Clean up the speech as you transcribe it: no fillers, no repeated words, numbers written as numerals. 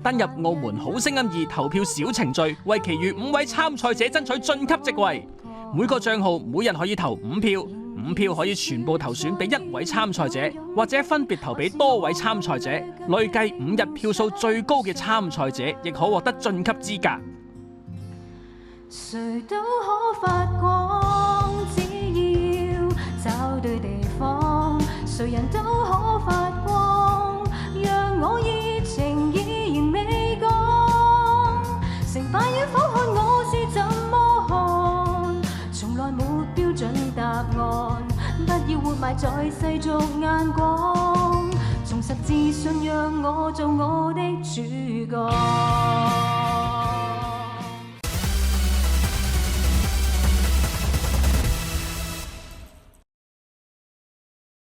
登入澳門好聲音2投票小程序，為其餘5位參賽者爭取晉級席位。每個帳號每日可以投5票，5票可以全部投選俾1位參賽者，或者分別投俾多位參賽者。累計5日票數最高嘅參賽者，亦可獲得晉級資格。誰都可發光，只要找對地方，誰人都可發光，讓我熱情依然未降。成敗與否看我是怎麼看，從來沒標準答案，不要活埋在世俗眼光，重拾自信讓我做我的主角。